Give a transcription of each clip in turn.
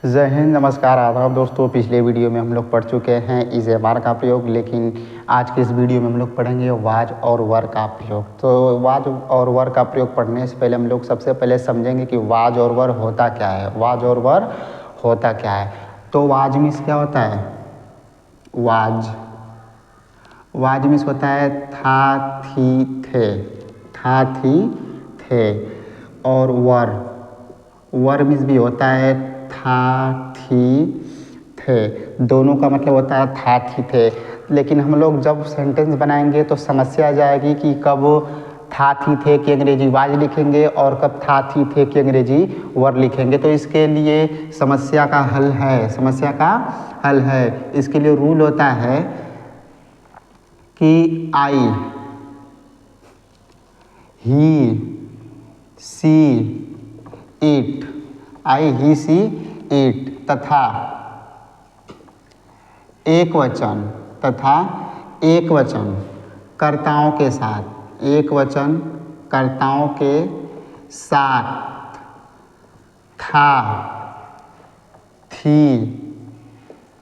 जय हिंद, नमस्कार, आदाब दोस्तों। पिछले वीडियो में हम लोग पढ़ चुके हैं इज ए बार का प्रयोग, लेकिन आज के इस वीडियो में हम लोग पढ़ेंगे वाज और वर का प्रयोग। तो वाज और वर का प्रयोग पढ़ने से पहले हम लोग सबसे पहले समझेंगे कि वाज और वर होता क्या है। वाज और वर होता क्या है? तो वाज मीन्स क्या होता है? वाज मीन्स होता है था, थी, थे, था, थी, थे। और वर मीन्स भी होता है था, थी, थे। दोनों का मतलब होता है था, थी, थे। लेकिन हम लोग जब सेंटेंस बनाएंगे तो समस्या आ जाएगी कि कब था, थी, थे की अंग्रेजी वाज लिखेंगे और कब था, थी, थे की अंग्रेजी वर लिखेंगे। तो इसके लिए समस्या का हल है। इसके लिए रूल होता है कि आई, ही, सी, it, I, he, C, it तथा एक वचन कर्ताओं के साथ था, थी,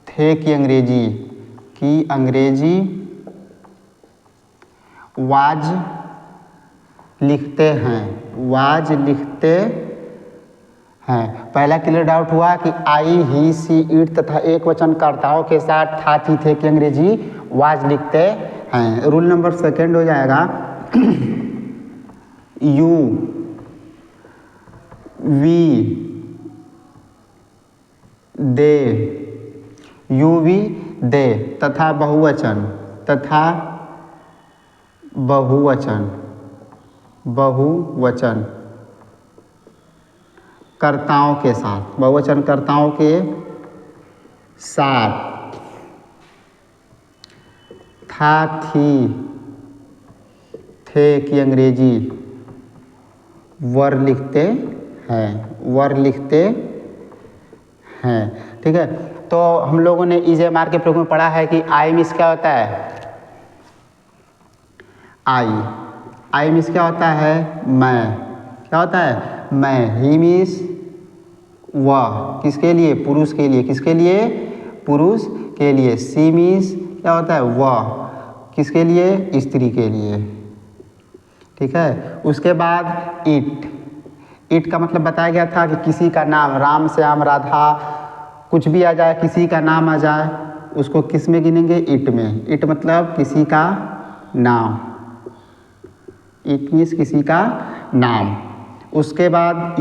थे की अंग्रेजी वाज लिखते हैं। पहला क्लियर डाउट हुआ कि आई, ही, सी, इट तथा एक वचन कर्ताओं के साथ था, थी, थे की अंग्रेजी वाज लिखते हैं। रूल नंबर सेकंड हो जाएगा यू, वी, दे तथा बहुवचन कर्ताओं के साथ था, थी, थे की अंग्रेजी वर लिखते हैं। ठीक है। तो हम लोगों ने इज ए मार के प्रयोग में पढ़ा है कि आई मीन्स क्या होता है? आई मीन्स क्या होता है? मैं। ही मीन्स वह, किसके लिए? पुरुष के लिए। सी मीन्स क्या होता है? वह, किसके लिए? स्त्री के लिए। ठीक है। उसके बाद इट का मतलब बताया गया था कि किसी का नाम, राम, श्याम, राधा, कुछ भी आ जाए, किसी का नाम आ जाए, उसको किस में गिनेंगे? इट में। इट मतलब किसी का नाम, इट मीन्स किसी का नाम। उसके बाद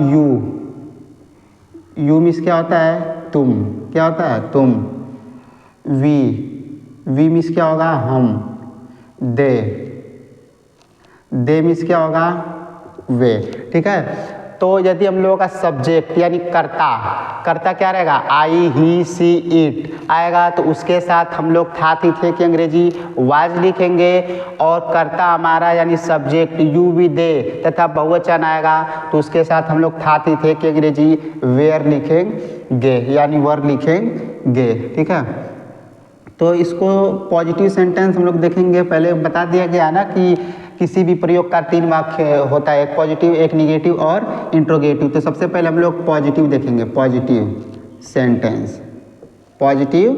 यू मीन्स क्या होता है? तुम। वी मीन्स क्या होगा? हम। दे मीन्स क्या होगा? वे। ठीक है। तो यदि हम लोगों का सब्जेक्ट यानी कर्ता क्या रहेगा? आई, ही, सी, इट आएगा, तो उसके साथ हम लोग था, थी, थे की अंग्रेजी वाज लिखेंगे। और कर्ता हमारा यानी सब्जेक्ट यू, वी, दे तथा बहुवचन आएगा, तो उसके साथ हम लोग था, थी, थे की अंग्रेजी वेयर लिखेंगे यानी वर लिखेंगे। ठीक है। तो इसको पॉजिटिव सेंटेंस हम लोग देखेंगे। पहले बता दिया गया ना कि किसी भी प्रयोग का 3 वाक्य होता है, एक पॉजिटिव, एक निगेटिव और इंट्रोगेटिव। तो सबसे पहले हम लोग पॉजिटिव देखेंगे। Positive sentence. पॉजिटिव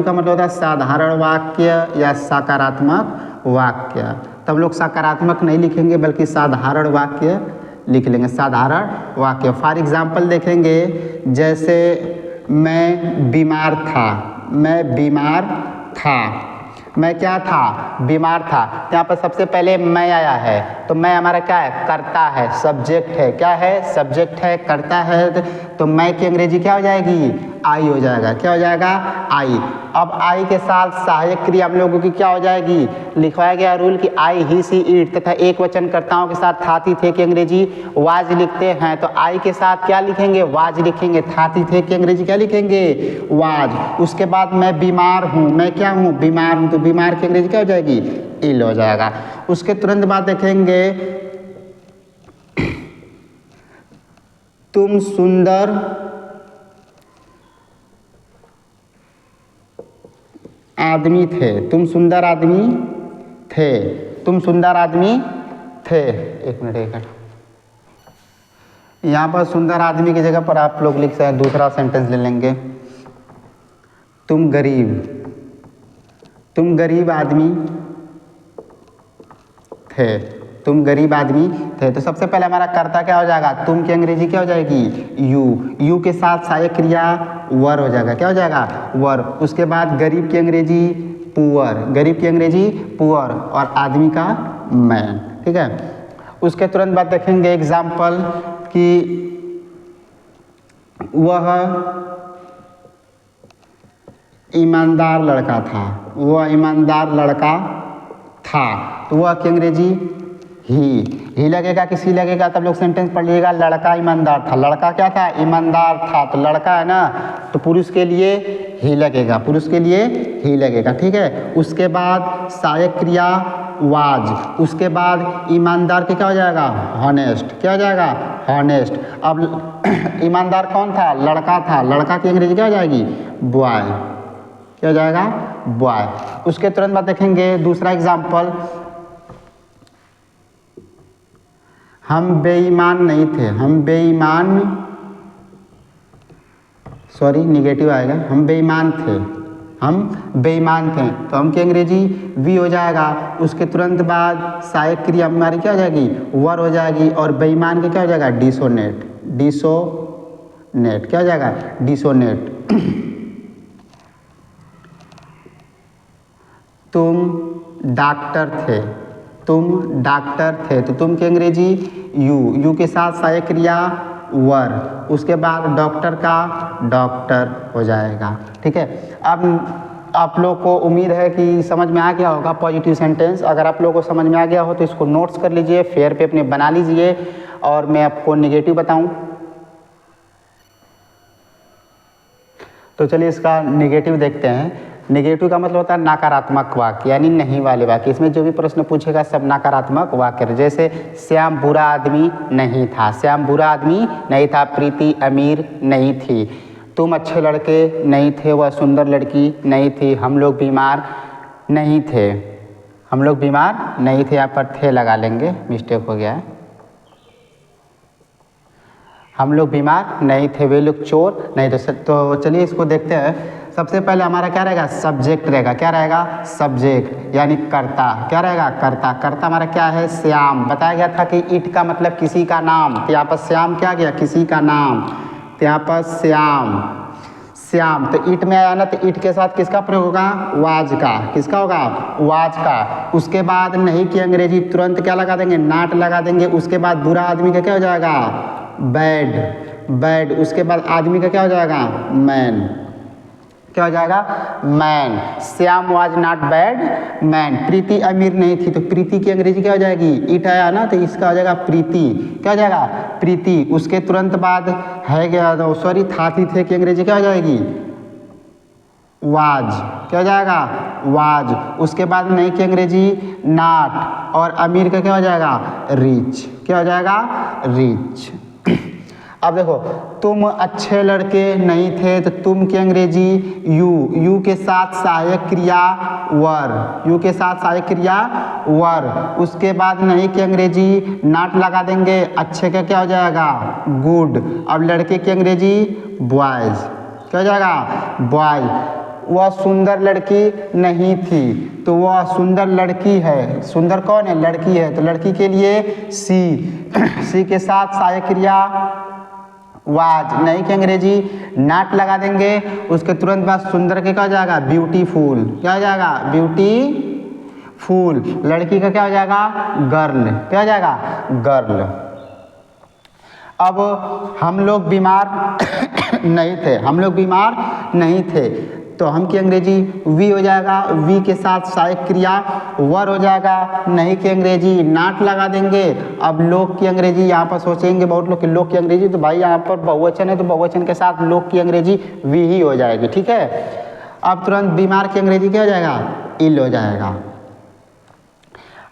का मतलब होता है साधारण वाक्य या सकारात्मक वाक्य। तब लोग सकारात्मक नहीं लिखेंगे बल्कि साधारण वाक्य लिख लेंगे। साधारण वाक्य फॉर एग्जाम्पल देखेंगे, जैसे मैं बीमार था। मैं क्या था? बीमार था। यहाँ पर सबसे पहले मैं आया है, तो मैं हमारा क्या है? कर्ता है, सब्जेक्ट है। क्या है? सब्जेक्ट है, कर्ता है। तो मैं की अंग्रेजी क्या हो जाएगी? आई हो जाएगा। क्या हो जाएगा? आई। अब आई के साथ सहायक क्रिया हम लोगों की क्या हो जाएगी? लिखवाया गया रूल कि आई, ही, सी, इट तथा एक वचन कर्ताओं के साथ था, थी, थे की अंग्रेजी वाज लिखते हैं। तो आई के साथ क्या लिखेंगे? वाज लिखेंगे। था, थी, थे की अंग्रेजी क्या लिखेंगे? वाज। उसके बाद मैं बीमार हूँ। मैं क्या हूँ? बीमार हूँ। तो बीमार की अंग्रेजी क्या हो जाएगी? इल हो जाएगा। उसके तुरंत बाद देखेंगे, तुम सुंदर आदमी थे। तुम सुंदर आदमी थे। एक मिनट। यहाँ पर सुंदर आदमी की जगह पर आप लोग लिख सकते हैं, दूसरा सेंटेंस ले लेंगे, तुम गरीब आदमी थे, तुम गरीब आदमी थे। तो सबसे पहले हमारा कर्ता क्या हो जाएगा, तुम की अंग्रेजी क्या हो जाएगी, यू के साथ सहायक क्रिया वर हो जाएगा, क्या हो जाएगा, वर। उसके बाद गरीब की अंग्रेजी पुअर, और आदमी का मैन, ठीक है। उसके तुरंत बाद देखेंगे एग्जाम्पल कि वह ईमानदार लड़का था, तो वह की अंग्रेजी ही लगेगा, किसी लगेगा, तब लोग सेंटेंस पढ़ लीजिएगा, लड़का ईमानदार था, लड़का क्या था, ईमानदार था, तो लड़का है ना, तो पुरुष के लिए ही लगेगा, ठीक है। उसके बाद सहायक क्रिया वाज, उसके बाद ईमानदार के क्या हो जाएगा, हॉनेस्ट, क्या हो जाएगा, हॉनेस्ट। अब ईमानदार कौन था, लड़का की अंग्रेजी क्या हो जाएगी, बॉय, क्या हो जाएगा, बॉय। उसके तुरंत बाद देखेंगे दूसरा एग्जाम्पल, हम बेईमान नहीं थे, निगेटिव आएगा, हम बेईमान थे, तो हम की अंग्रेजी वी हो जाएगा। उसके तुरंत बाद सहायक क्रिया हमारी क्या हो जाएगी, वर हो जाएगी, और बेईमान के क्या हो जाएगा, डिसोनेट, क्या हो जाएगा, डिसोनेट। तुम डॉक्टर थे, तो तुम की अंग्रेजी यू के साथ सहायक क्रिया वर, उसके बाद डॉक्टर का डॉक्टर हो जाएगा, ठीक है। अब आप लोग को उम्मीद है कि समझ में आ गया होगा पॉजिटिव सेंटेंस। अगर आप लोगों को समझ में आ गया हो तो इसको नोट्स कर लीजिए, फेयर पे अपने बना लीजिए, और मैं आपको नेगेटिव बताऊं। तो चलिए इसका नेगेटिव देखते हैं। नेगेटिव का मतलब होता है नकारात्मक वाक्य, यानी नहीं वाले वाक्य। इसमें जो भी प्रश्न पूछेगा सब नकारात्मक वाक्य। जैसे श्याम बुरा आदमी नहीं था, प्रीति अमीर नहीं थी, तुम अच्छे लड़के नहीं थे, वह सुंदर लड़की नहीं थी, हम लोग बीमार नहीं थे, यहाँ पर थे लगा लेंगे, मिस्टेक हो गया है, हम लोग बीमार नहीं थे, वे लोग चोर नहीं थे। तो चलिए इसको देखते हैं। सबसे पहले हमारा क्या रहेगा, सब्जेक्ट रहेगा, क्या रहेगा, सब्जेक्ट, यानी कर्ता, क्या रहेगा, कर्ता हमारा क्या है, श्याम। बताया गया था कि इट का मतलब किसी का नाम, तो यहाँ पर श्याम क्या गया, किसी का नाम, तो यहाँ पर श्याम, तो इट में आया ना, तो इट के साथ किसका प्रयोग होगा, वाज का, किसका होगा, वाज का। उसके बाद नहीं की अंग्रेजी तुरंत क्या लगा देंगे, नॉट लगा देंगे। उसके बाद बुरा आदमी का क्या हो जाएगा, बैड। उसके बाद आदमी का क्या हो जाएगा, मैन, क्या हो जाएगा, man. Shyam was not bad man. Preeti अमीर नहीं थी, तो प्रीति की अंग्रेजी क्या हो जाएगी, इट आया ना, तो इसका हो जाएगा प्रीति, क्या हो जाएगा, प्रीति। उसके तुरंत बाद है गया, तो सॉरी थाती थे की अंग्रेजी क्या हो जाएगी, वाज, क्या हो जाएगा, वाज। उसके बाद नहीं की अंग्रेजी नॉट, और अमीर का क्या हो जाएगा, रिच, क्या हो जाएगा, रिच। अब देखो, तुम अच्छे लड़के नहीं थे, तो तुम की अंग्रेजी यू के साथ सहायक क्रिया वर, उसके बाद नहीं की अंग्रेजी नॉट लगा देंगे, अच्छे का क्या हो जाएगा, गुड। अब लड़के की अंग्रेजी बॉयज, क्या हो जाएगा, बॉय। वह सुंदर लड़की नहीं थी, तो वह सुंदर लड़की है, सुंदर कौन है, लड़की है, तो लड़की के लिए सी के साथ सहायक क्रिया वाज, नहीं की अंग्रेजी नॉट लगा देंगे। उसके तुरंत बाद सुंदर के क्या हो जाएगा, ब्यूटीफुल, क्या हो जाएगा, ब्यूटीफुल। लड़की का क्या हो जाएगा, गर्ल, क्या हो जाएगा, गर्ल। अब हम लोग बीमार नहीं थे, तो हम की अंग्रेजी वी हो जाएगा, वी के साथ सहायक क्रिया वर हो जाएगा, नहीं की अंग्रेजी नॉट लगा देंगे। अब लोग की अंग्रेजी यहाँ पर सोचेंगे बहुत लोग कि लोग की अंग्रेजी, तो भाई यहाँ पर बहुवचन है, तो बहुवचन के साथ लोग की अंग्रेजी वी ही हो जाएगी, ठीक है। अब तुरंत बीमार की अंग्रेजी क्या हो जाएगा, इल हो जाएगा।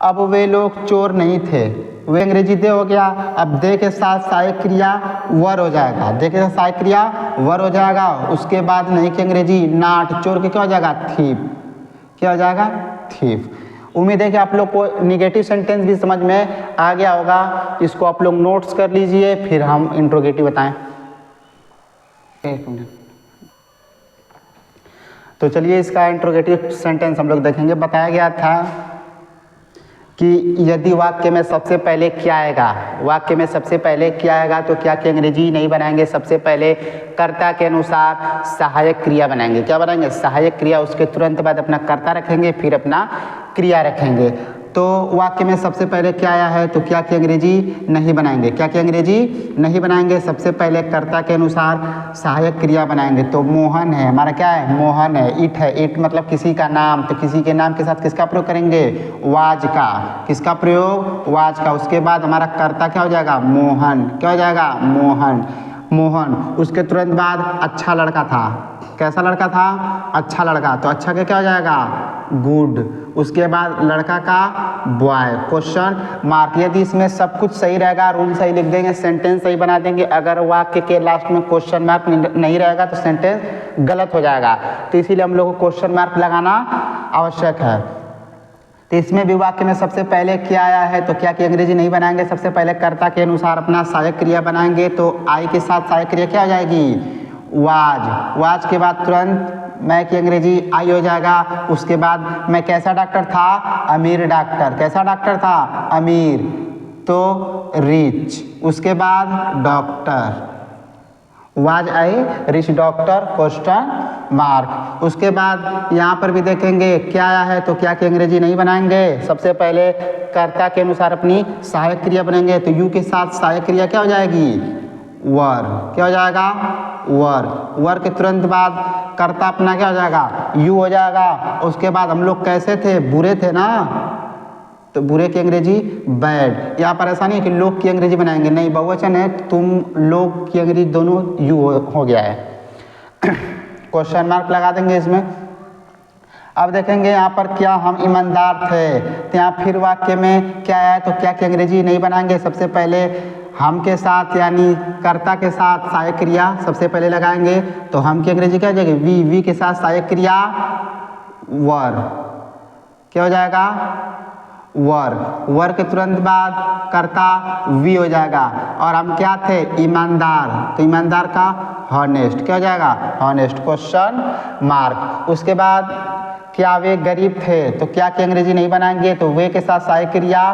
अब वे लोग चोर नहीं थे, वे अंग्रेजी दे हो गया। अब दे के साथ सहायक क्रिया वर हो जाएगा, दे के साथ सहायक क्रिया वर हो जाएगा। उसके बाद नहीं की अंग्रेजी नॉट, चोर के क्या हो जाएगा, थीफ, क्या हो जाएगा, थीफ। उम्मीद है कि आप लोग को निगेटिव सेंटेंस भी समझ में आ गया होगा। इसको आप लोग नोट्स कर लीजिए, फिर हम इंट्रोगेटिव बताएं। एक मिनट। तो चलिए इसका इंट्रोगेटिव सेंटेंस हम लोग देखेंगे। बताया गया था कि यदि वाक्य में सबसे पहले क्या आएगा, वाक्य में सबसे पहले क्या आएगा तो क्या कि अंग्रेजी नहीं बनाएंगे, सबसे पहले कर्ता के अनुसार सहायक क्रिया बनाएंगे। क्या बनाएंगे? सहायक क्रिया। उसके तुरंत बाद अपना कर्ता रखेंगे, फिर अपना क्रिया रखेंगे। तो वाक्य में सबसे पहले क्या आया है तो क्या कि अंग्रेजी नहीं बनाएंगे। क्या कि अंग्रेजी नहीं बनाएंगे, सबसे पहले कर्ता के अनुसार सहायक क्रिया बनाएंगे। तो मोहन है, हमारा क्या है? मोहन है। इट है, इट मतलब किसी का नाम, तो किसी के नाम के साथ किसका प्रयोग करेंगे? वाज का। किसका प्रयोग? वाज का। उसके बाद हमारा कर्ता क्या हो जाएगा? मोहन। क्या हो जाएगा? मोहन। मोहन। उसके तुरंत बाद अच्छा लड़का था। कैसा लड़का था? अच्छा लड़का। तो अच्छा का क्या हो जाएगा? गुड। उसके बाद लड़का का बॉय। Question mark. यदि इसमें सब कुछ सही रहेगा, रूल सही लिख देंगे, सेंटेंस सही बना देंगे, अगर वाक्य के लास्ट में क्वेश्चन मार्क नहीं रहेगा तो सेंटेंस गलत हो जाएगा। तो इसीलिए हम लोग को क्वेश्चन मार्क लगाना आवश्यक है। तो इसमें भी वाक्य में सबसे पहले क्या आया है तो क्या कि अंग्रेजी नहीं बनाएंगे, सबसे पहले कर्ता के अनुसार अपना सहायक क्रिया बनाएंगे। तो आई के साथ सहायक क्रिया क्या हो जाएगी? वाज। वाज के बाद तुरंत मैं की अंग्रेजी आई हो जाएगा। उसके बाद मैं कैसा डॉक्टर था? अमीर डॉक्टर। कैसा डॉक्टर था? अमीर। तो रिच। उसके बाद doctor. Was I rich doctor question mark. उसके बाद यहाँ पर भी देखेंगे क्या आया है तो क्या कि अंग्रेजी नहीं बनाएंगे, सबसे पहले कर्ता के अनुसार अपनी सहायक क्रिया बनाएंगे। तो यू के साथ सहायक क्रिया क्या हो जाएगी? वर। क्या हो जाएगा? वर। वर के तुरंत बाद कर्ता अपना क्या हो जाएगा? यू हो जाएगा। उसके बाद हम लोग कैसे थे? बुरे थे ना, तो बुरे की अंग्रेजी बैड। यहाँ पर ऐसा नहीं है कि लोग की अंग्रेजी बनाएंगे, नहीं, बहुवचन है, तुम लोग की अंग्रेजी दोनों यू हो गया है। क्वेश्चन मार्क लगा देंगे इसमें। अब देखेंगे यहाँ पर क्या हम ईमानदार थे, तो यहाँ फिर वाक्य में क्या है तो क्या की अंग्रेजी नहीं बनाएंगे, सबसे पहले हम के साथ यानी कर्ता के साथ सहायक क्रिया सबसे पहले लगाएंगे। तो हम की अंग्रेजी क्या हो जाएगी? वी। वी के साथ सहायक क्रिया वर। क्या हो जाएगा? वर। वर के तुरंत बाद कर्ता वी हो जाएगा। और हम क्या थे? ईमानदार। तो ईमानदार का हॉनेस्ट। क्या हो जाएगा? Honest question mark. उसके बाद क्या वे गरीब थे, तो क्या की अंग्रेजी नहीं बनाएंगे, तो वे के साथ सहायक क्रिया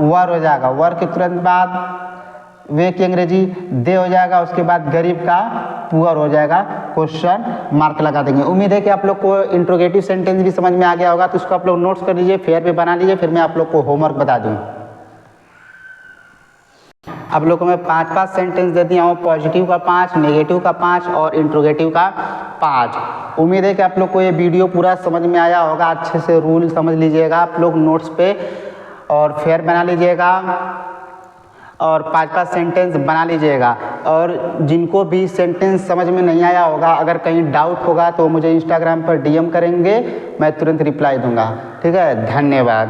वर हो जाएगा। वर के तुरंत बाद वे की अंग्रेजी दे हो जाएगा। उसके बाद गरीब का पुअर हो जाएगा, क्वेश्चन मार्क लगा देंगे। उम्मीद है कि आप लोग को इंट्रोगेटिव सेंटेंस भी समझ में आ गया होगा, तो उसको आप लोग नोट्स कर लीजिए, फेयर पे बना लीजिए, फिर मैं आप लोग को होमवर्क बता दूं। आप लोग को मैं 5-5 सेंटेंस दे दिया हूँ, पॉजिटिव का 5, नेगेटिव का 5 और इंट्रोगेटिव का 5। उम्मीद है कि आप लोग को ये वीडियो पूरा समझ में आया होगा, अच्छे से रूल समझ लीजिएगा आप लोग नोट्स पे और फेयर बना लीजिएगा और 5-5 सेंटेंस बना लीजिएगा। और जिनको भी सेंटेंस समझ में नहीं आया होगा, अगर कहीं डाउट होगा तो मुझे इंस्टाग्राम पर DM करेंगे, मैं तुरंत रिप्लाई दूंगा। ठीक है, धन्यवाद।